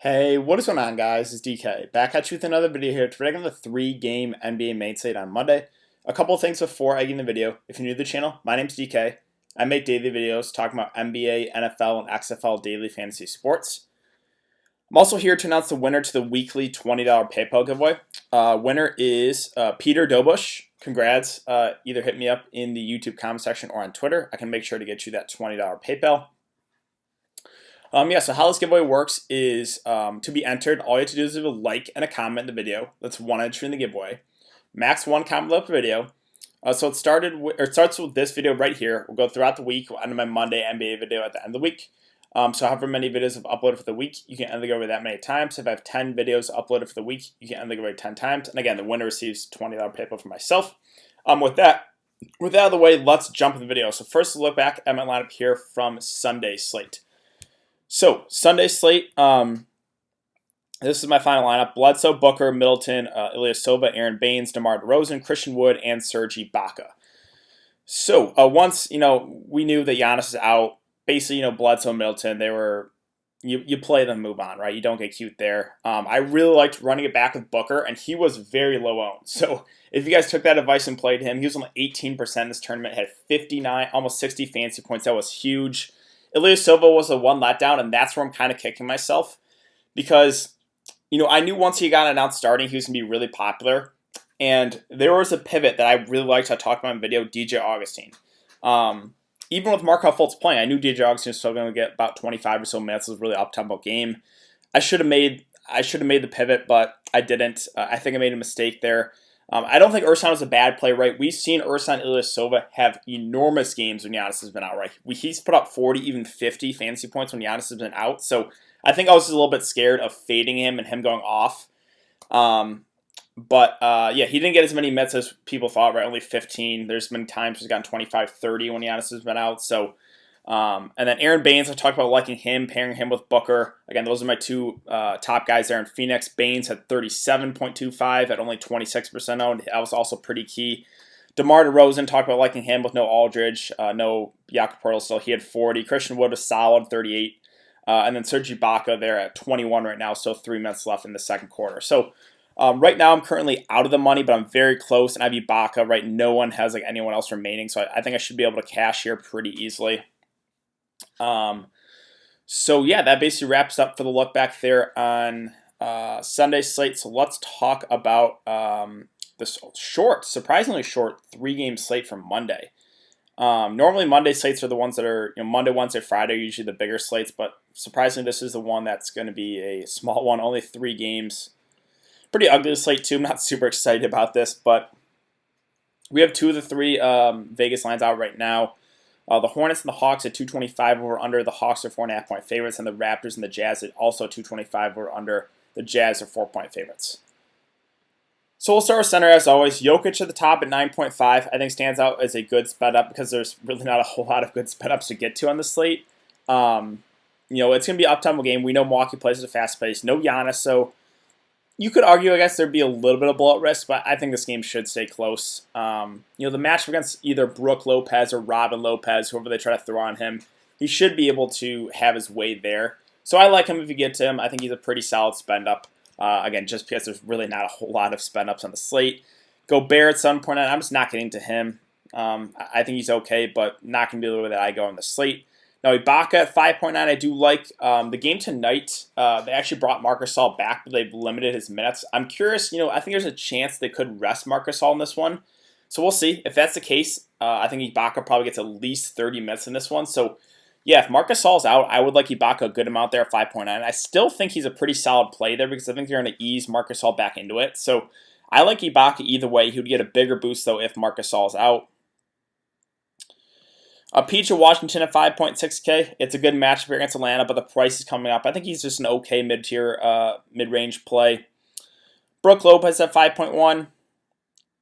Hey, what is going on, guys? It's DK. Back at you with another video here. Today, I'm going to 3-game NBA main slate on Monday. A couple of things before I get in the video. If you're new to the channel, my name's DK. I make daily videos talking about NBA, NFL, and XFL daily fantasy sports. I'm also here to announce the winner to the weekly $20 PayPal giveaway. Winner is Peter Dobush. Congrats. Either hit me up in the YouTube comment section or on Twitter. I can make sure to get you that $20 PayPal. So how this giveaway works is to be entered, all you have to do is leave a like and a comment in the video. That's one entry in the giveaway. Max one comment below the video. So it starts with this video right here. We'll go throughout the week. We'll end my Monday NBA video at the end of the week. So however many videos I've uploaded for the week, you can end the giveaway that many times. If I have 10 videos uploaded for the week, you can end the giveaway 10 times. And again, the winner receives $20 PayPal for myself. With that out of the way, let's jump in the video. So first, look back at my lineup here from Sunday slate. So, Sunday slate, this is my final lineup. Bledsoe, Booker, Middleton, Ilyasova, Aaron Baines, DeMar DeRozan, Christian Wood, and Serge Ibaka. So, once, we knew that Giannis is out, basically, Bledsoe, Middleton, they were, you play them, move on, right? You don't get cute there. I really liked running it back with Booker, and he was very low owned. So, if you guys took that advice and played him, he was only 18% in this tournament, had 59, almost 60 fantasy points. That was huge. Ilyasova was the one letdown, and that's where I'm kind of kicking myself because, I knew once he got announced starting, he was going to be really popular. And there was a pivot that I really liked. I talked about in video, DJ Augustine. Even with Markelle Fultz playing, I knew DJ Augustine was still going to get about 25 or so minutes. It was a really up-tempo game. I should have made the pivot, but I didn't. I think I made a mistake there. I don't think Ersan was a bad play, right? We've seen Ersan Ilyasova have enormous games when Giannis has been out, right? He's put up 40, even 50 fantasy points when Giannis has been out. So I think I was just a little bit scared of fading him and him going off. He didn't get as many minutes as people thought, right? Only 15. There's been times he's gotten 25, 30 when Giannis has been out. So, and then Aaron Baines, I talked about liking him, pairing him with Booker. Again, those are my two top guys there in Phoenix. Baines had 37.25 at only 26% owned. That was also pretty key. DeMar DeRozan, talked about liking him with no Aldridge, no Jakob Poeltl still. He had 40. Christian Wood was solid, 38. And then Serge Ibaka there at 21 right now, still 3 minutes left in the second quarter. So right now I'm currently out of the money, but I'm very close. And I have Ibaka, right? No one has anyone else remaining. So I think I should be able to cash here pretty easily. That basically wraps up for the look back there on Sunday slate. So let's talk about this surprisingly short 3-game slate from Monday. Normally Monday slates are the ones that are Monday, Wednesday, Friday are usually the bigger slates, but surprisingly this is the one that's going to be a small one, only 3 games. Pretty ugly slate too. I'm not super excited about this, but we have 2 of the 3 Vegas lines out right now. The Hornets and the Hawks at 225 over under. The Hawks are 4.5-point favorites, and the Raptors and the Jazz at also 225 over under. The Jazz are 4-point favorites. So we'll start with center as always. Jokic at the top at 9.5. I think stands out as a good sped up because there's really not a whole lot of good sped ups to get to on the slate. It's going to be an up-tempo game. We know Milwaukee plays at a fast pace. No Giannis, so you could argue, I guess, there'd be a little bit of blowout risk, but I think this game should stay close. The matchup against either Brook Lopez or Robin Lopez, whoever they try to throw on him, he should be able to have his way there. So I like him if you get to him. I think he's a pretty solid spend-up. Again, just because there's really not a whole lot of spend-ups on the slate. Gobert at 7.9. I'm just not getting to him. I think he's okay, but not going to be the way that I go on the slate. Now, Ibaka at 5.9, I do like. The game tonight, they actually brought Marc Gasol back, but they've limited his minutes. I'm curious, I think there's a chance they could rest Marc Gasol in this one. So we'll see. If that's the case, I think Ibaka probably gets at least 30 minutes in this one. So, yeah, if Marc Gasol's out, I would like Ibaka a good amount there at 5.9. I still think he's a pretty solid play there because I think they're going to ease Marc Gasol back into it. So I like Ibaka either way. He would get a bigger boost, though, if Marc Gasol's out. Peach of Washington at 5.6K. It's a good matchup here against Atlanta, but the price is coming up. I think he's just an okay mid-tier, mid-range play. Brook Lopez at 5.1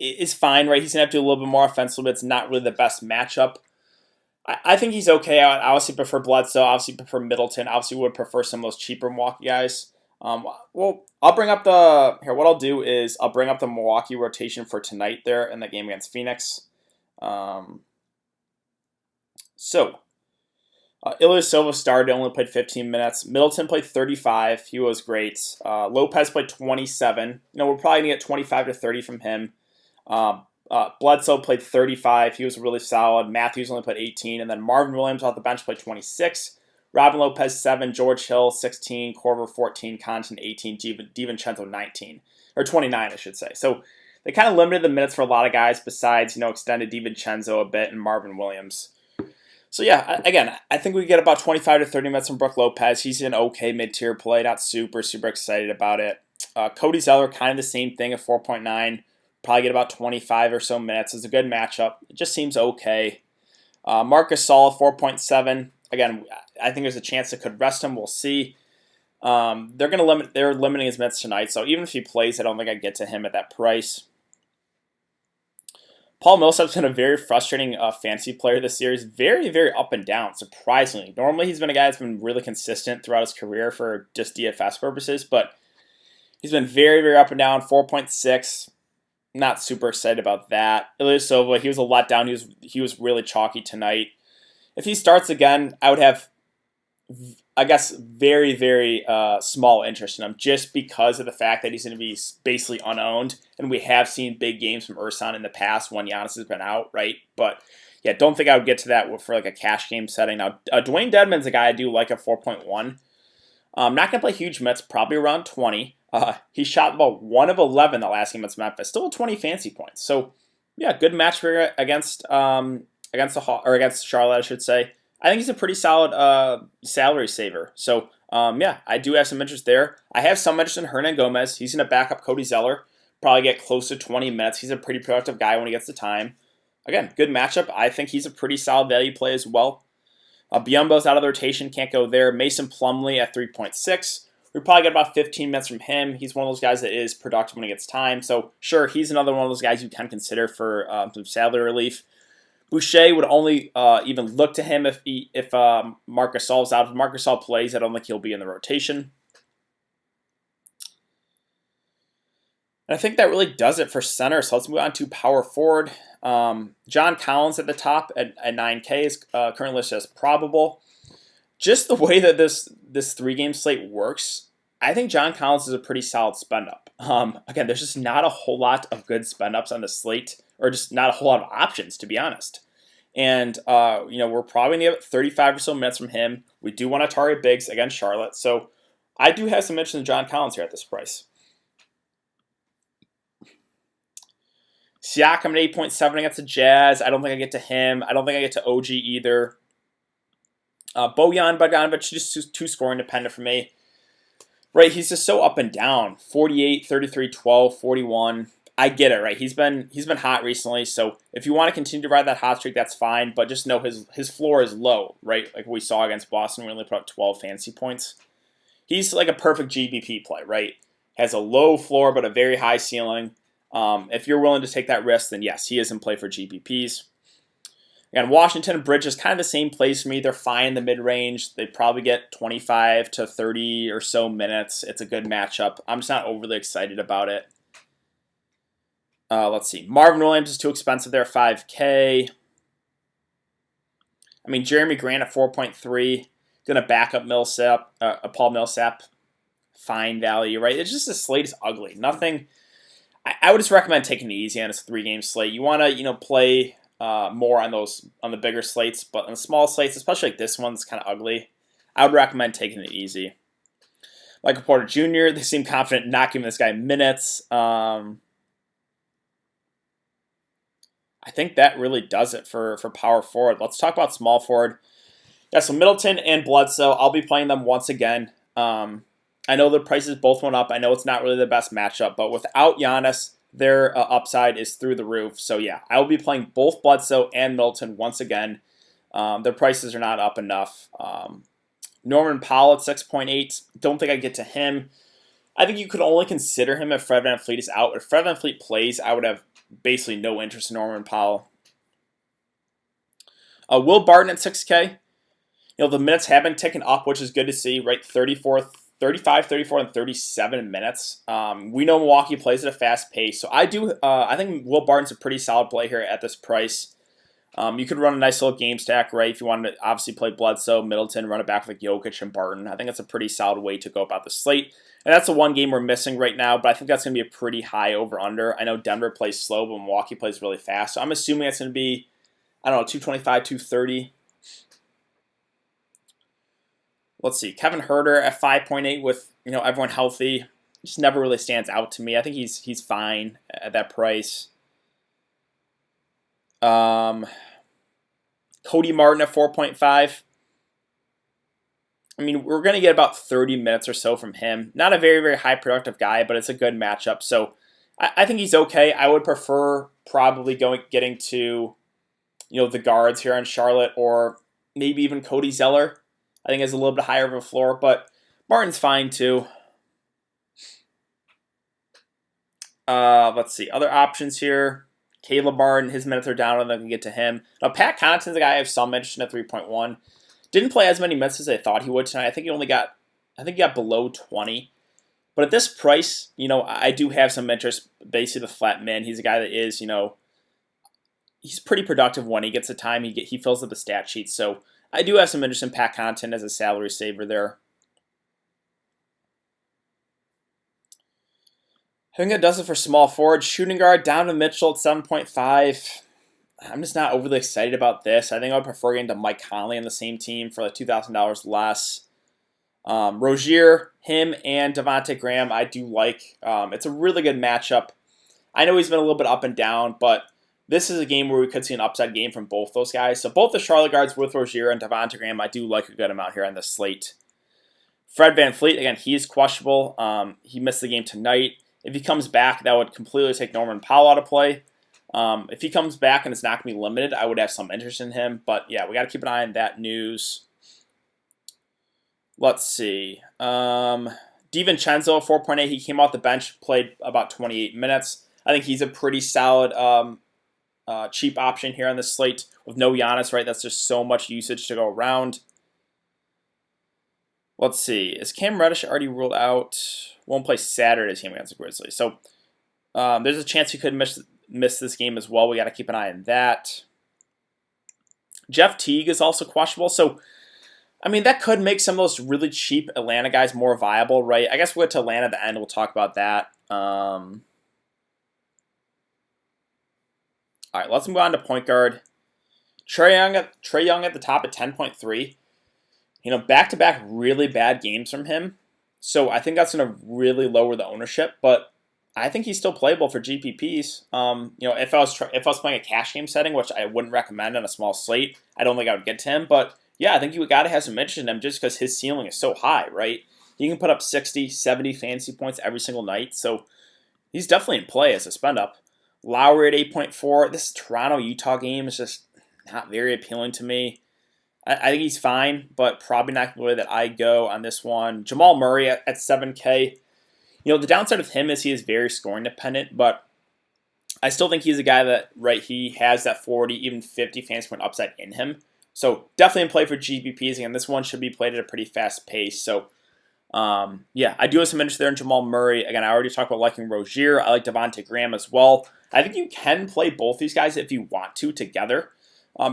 is fine, right? He's going to have to do a little bit more offensively, but it's not really the best matchup. I think he's okay. I obviously prefer Bledsoe. Obviously prefer Middleton. Obviously would prefer some of those cheaper Milwaukee guys. I'll bring up what I'll do is I'll bring up the Milwaukee rotation for tonight there in the game against Phoenix. So Ilyasova started, only played 15 minutes. Middleton played 35. He was great. Lopez played 27. We're probably going to get 25 to 30 from him. Bledsoe played 35. He was really solid. Matthews only played 18. And then Marvin Williams off the bench played 26. Robin Lopez, 7. George Hill, 16. Korver, 14. Connaughton, 18. DiVincenzo, 19. Or 29, I should say. So they kind of limited the minutes for a lot of guys besides, extended DiVincenzo a bit and Marvin Williams. So yeah, again, I think we get about 25 to 30 minutes from Brook Lopez. He's an okay mid-tier play, not super excited about it. Cody Zeller, kind of the same thing at 4.9. Probably get about 25 or so minutes. It's a good matchup. It just seems okay. Marcus Gasol, 4.7. Again, I think there's a chance they could rest him. We'll see. They're limiting his minutes tonight, so even if he plays, I don't think I'd get to him at that price. Paul Millsap's been a very frustrating fantasy player this series. Very, very up and down, surprisingly. Normally, he's been a guy that's been really consistent throughout his career for just DFS purposes, but he's been very, very up and down, 4.6. Not super excited about that. Ilyasova, he was a letdown. He was really chalky tonight. If he starts again, I would have, I guess, very, very small interest in him just because of the fact that he's going to be basically unowned. And we have seen big games from Ersan in the past when Giannis has been out, right? But yeah, don't think I would get to that for like a cash game setting. Now, Dwayne Dedmon's a guy I do like at 4.1. Not going to play huge minutes, probably around 20. He shot about 1 of 11 the last game against Memphis, still 20 fancy points. So yeah, good match for against Charlotte, I should say. I think he's a pretty solid salary saver. So, yeah, I do have some interest there. I have some interest in Hernan Gomez. He's going to back up Cody Zeller. Probably get close to 20 minutes. He's a pretty productive guy when he gets the time. Again, good matchup. I think he's a pretty solid value play as well. Biyombo's out of the rotation. Can't go there. Mason Plumlee at 3.6. We probably get about 15 minutes from him. He's one of those guys that is productive when he gets time. So, sure, he's another one of those guys you can consider for some salary relief. Boucher would only even look to him if Marc Gasol's out. If Marc Gasol plays, I don't think he'll be in the rotation. And I think that really does it for center. So let's move on to power forward. John Collins at the top at 9K is currently listed as probable. Just the way that this 3-game slate works, I think John Collins is a pretty solid spend up. Again, there's just not a whole lot of good spend ups on the slate, or just not a whole lot of options, to be honest. And, we're probably going to get 35 or so minutes from him. We do want to target bigs against Charlotte. So I do have some interest in John Collins here at this price. Siakam at 8.7 against the Jazz. I don't think I get to him. I don't think I get to OG either. Bojan Bogdanovic, just too scoring dependent for me. Right, he's just so up and down. 48, 33, 12, 41. I get it, right? He's been hot recently, so if you want to continue to ride that hot streak, that's fine. But just know his floor is low, right? Like we saw against Boston, we only put up 12 fantasy points. He's like a perfect GBP play, right? Has a low floor but a very high ceiling. If you're willing to take that risk, then yes, he is in play for GBPs. Again, Washington and Bridge is kind of the same place for me. They're fine in the mid-range. They probably get 25 to 30 or so minutes. It's a good matchup. I'm just not overly excited about it. Let's see. Marvin Williams is too expensive there, 5K. I mean, Jeremy Grant at 4.3. Going to back up Paul Millsap. Fine value, right? It's just the slate is ugly. Nothing. I would just recommend taking it easy on this 3-game slate. You want to, play more on the bigger slates, but on the small slates, especially like this one, it's kind of ugly. I would recommend taking it easy. Michael Porter Jr., they seem confident not giving this guy minutes. I think that really does it for power forward. Let's talk about small forward. Yeah, so Middleton and Bledsoe, I'll be playing them once again. I know the prices both went up. I know it's not really the best matchup, but without Giannis, their upside is through the roof. So yeah, I will be playing both Bledsoe and Middleton once again. Their prices are not up enough. Norman Powell at 6.8. Don't think I get to him. I think you could only consider him if Fred VanVleet is out. If Fred VanVleet plays, I would have basically no interest in Norman Powell. Will Barton at 6K. The minutes have been ticking up, which is good to see, right? 35, 34, and 37 minutes. We know Milwaukee plays at a fast pace, so I think Will Barton's a pretty solid play here at this price. You could run a nice little game stack, right? If you wanted to obviously play Bledsoe, Middleton, run it back with like Jokic and Barton. I think that's a pretty solid way to go about the slate. And that's the one game we're missing right now, but I think that's going to be a pretty high over-under. I know Denver plays slow, but Milwaukee plays really fast. So I'm assuming that's going to be, I don't know, 225, 230. Let's see. Kevin Huerter at 5.8 with, everyone healthy. Just never really stands out to me. I think he's fine at that price. Cody Martin at 4.5. I mean, we're going to get about 30 minutes or so from him. Not a very, very high productive guy, but it's a good matchup. So I think he's okay. I would prefer probably getting to, the guards here on Charlotte, or maybe even Cody Zeller. I think has a little bit higher of a floor, but Martin's fine too. Let's see. Other options here. Caleb Martin, his minutes are down, and then we can get to him. Now, Pat Connaughton's a guy I have some interest in at 3.1. Didn't play as many minutes as I thought he would tonight. I think he got below 20. But at this price, I do have some interest. Basically, the flat min. He's a guy that is, he's pretty productive when he gets the time. He fills up the stat sheet. So I do have some interest in Pat Connaughton as a salary saver there. I think that does it for small forward. Shooting guard, Donovan Mitchell at 7.5. I'm just not overly excited about this. I think I would prefer getting to Mike Conley on the same team for like $2,000 less. Rozier, him, and Devontae Graham, I do like. It's a really good matchup. I know he's been a little bit up and down, but this is a game where we could see an upside game from both those guys. So both the Charlotte guards with Rozier and Devontae Graham, I do like a good amount here on the slate. Fred VanVleet, again, he's questionable. He missed the game tonight. If he comes back, that would completely take Norman Powell out of play. If he comes back and it's not going to be limited, I would have some interest in him. But yeah, we got to keep an eye on that news. Let's see. DiVincenzo, 4.8. He came off the bench, played about 28 minutes. I think he's a pretty solid cheap option here on the slate with no Giannis, right? That's just so much usage to go around. Let's see. Is Cam Reddish already ruled out? Won't play Saturday's game against the Grizzlies. So there's a chance he could miss this game as well. We got to keep an eye on that. Jeff Teague is also questionable. So, I mean, that could make some of those really cheap Atlanta guys more viable, right? I guess we'll get to Atlanta at the end. We'll talk about that. All right, let's move on to point guard. Trae Young at the top at 10.3. Back-to-back really bad games from him. So I think that's going to really lower the ownership, but I think he's still playable for GPPs. If I was playing a cash game setting, which I wouldn't recommend on a small slate, I don't think I would get to him. But yeah, I think you got to have some interest in him just because his ceiling is so high, right? He can put up 60, 70 fantasy points every single night, so he's definitely in play as a spend up. Lowry at 8.4. This Toronto-Utah game is just not very appealing to me. I think he's fine, but probably not the way that I go on this one. Jamal Murray at 7K. The downside of him is he is very scoring dependent, but I still think he's a guy that, right, he has that 40, even 50 fantasy point upside in him. So definitely in play for GPPs. Again, this one should be played at a pretty fast pace. So, yeah, I do have some interest there in Jamal Murray. Again, I already talked about liking Rozier. I like Devontae Graham as well. I think you can play both these guys if you want to together.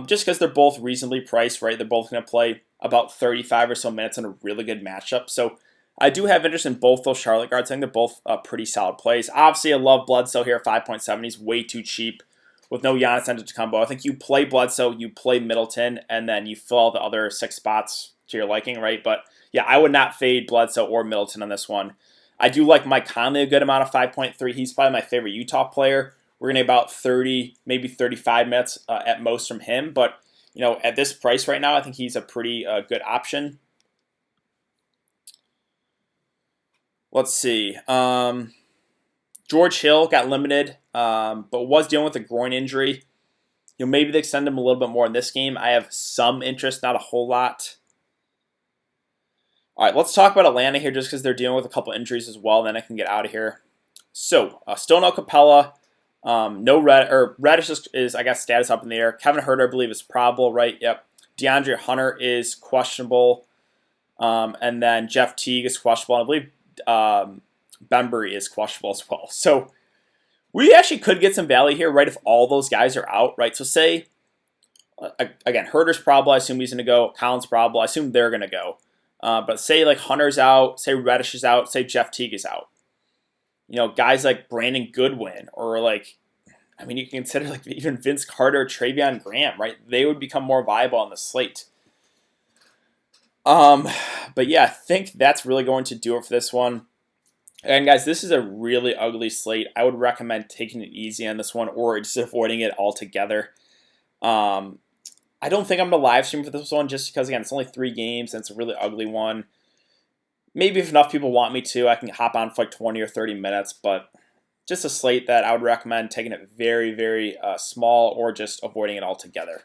Just because they're both reasonably priced, right? They're both going to play about 35 or so minutes in a really good matchup. So I do have interest in both those Charlotte guards. I think they're both pretty solid plays. Obviously, I love Bledsoe here, 5.7. He's way too cheap with no Giannis Antetokounmpo. I think you play Bledsoe, you play Middleton, and then you fill all the other 6 spots to your liking, right? But yeah, I would not fade Bledsoe or Middleton on this one. I do like Mike Conley a good amount of 5.3. He's probably my favorite Utah player. We're going to get about 30, maybe 35 minutes at most from him. But, at this price right now, I think he's a pretty good option. Let's see. George Hill got limited, but was dealing with a groin injury. Maybe they extend him a little bit more in this game. I have some interest, not a whole lot. All right, let's talk about Atlanta here just because they're dealing with a couple injuries as well. Then I can get out of here. So, still no Capella. No Reddish is, I guess, status up in the air. Kevin Huerter, I believe, is probable, right? Yep. DeAndre Hunter is questionable. And then Jeff Teague is questionable. I believe Bembry is questionable as well. So we actually could get some value here, right, if all those guys are out, right? So say Again, Herter's probable. I assume he's going to go. Collins probable. I assume they're going to go. But say like Hunter's out, say Reddish is out, say Jeff Teague is out. Guys like Brandon Goodwin or like, I mean, you can consider like even Vince Carter, Travion Graham, right? They would become more viable on the slate. But yeah, I think that's really going to do it for this one. And guys, this is a really ugly slate. I would recommend taking it easy on this one or just avoiding it altogether. I don't think I'm going to live stream for this one just because, again, it's only 3 games and it's a really ugly one. Maybe if enough people want me to, I can hop on for like 20 or 30 minutes, but just a slate that I would recommend taking it very, very small or just avoiding it altogether.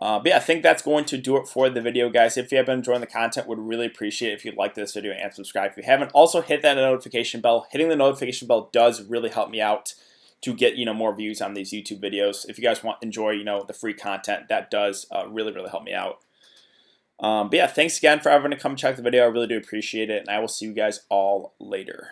But yeah, I think that's going to do it for the video, guys. If you have been enjoying the content, would really appreciate it if you'd like this video and subscribe if you haven't. Also, hit that notification bell. Hitting the notification bell does really help me out to get more views on these YouTube videos. If you guys enjoy the free content, that does really, really help me out. But yeah, thanks again for everyone to come check the video. I really do appreciate it, and I will see you guys all later.